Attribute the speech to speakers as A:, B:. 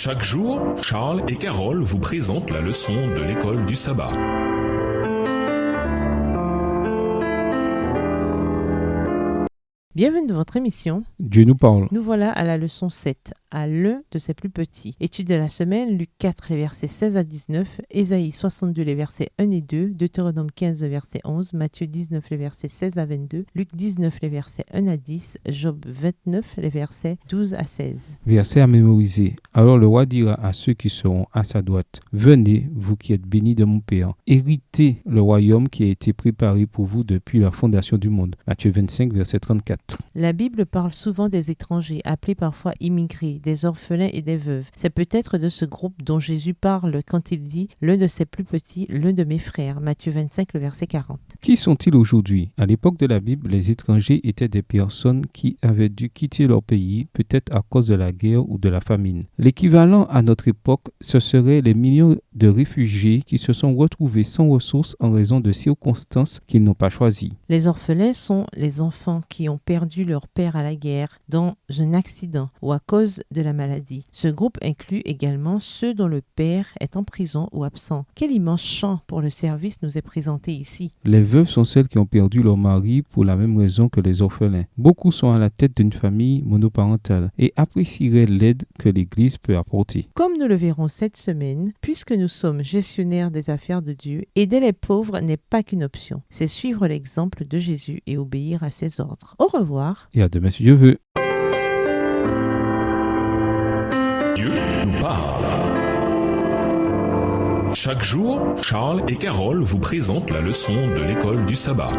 A: Chaque jour, Charles et Carole vous présentent la leçon de l'école du sabbat.
B: Bienvenue dans votre émission.
C: Dieu nous parle.
B: Nous voilà à la leçon 7, à l'un de ses plus petits. Étude de la semaine, Luc 4, les versets 16 à 19, Ésaïe 62, les versets 1 et 2, Deutéronome 15, verset 11, Matthieu 19, les versets 16 à 22, Luc 19, les versets 1 à 10, Job 29, les versets 12 à 16.
C: Verset à mémoriser. Alors le roi dira à ceux qui seront à sa droite, « Venez, vous qui êtes bénis de mon Père, héritez le royaume qui a été préparé pour vous depuis la fondation du monde. » Matthieu 25, verset 34.
B: La Bible parle souvent des étrangers, appelés parfois immigrés, des orphelins et des veuves. C'est peut-être de ce groupe dont Jésus parle quand il dit « l'un de ses plus petits, l'un de mes frères » Matthieu 25, le verset 40.
C: Qui sont-ils aujourd'hui? À l'époque de la Bible, les étrangers étaient des personnes qui avaient dû quitter leur pays, peut-être à cause de la guerre ou de la famine. L'équivalent à notre époque, ce seraient les millions de réfugiés qui se sont retrouvés sans ressources en raison de circonstances qu'ils n'ont pas choisies.
B: Les orphelins sont les enfants qui ont perdu leur père à la guerre, dans un accident ou à cause de la maladie. Ce groupe inclut également ceux dont le père est en prison ou absent. Quel immense champ pour le service nous est présenté ici.
C: Les veuves sont celles qui ont perdu leur mari pour la même raison que les orphelins. Beaucoup sont à la tête d'une famille monoparentale et apprécieraient l'aide que l'Église peut apporter.
B: Comme nous le verrons cette semaine, puisque nous sommes gestionnaires des affaires de Dieu, aider les pauvres n'est pas qu'une option. C'est suivre l'exemple de Jésus et obéir à ses ordres. Au revoir.
C: Et à demain si Dieu veut.
A: Dieu nous parle. Chaque jour, Charles et Carole vous présentent la leçon de l'école du sabbat.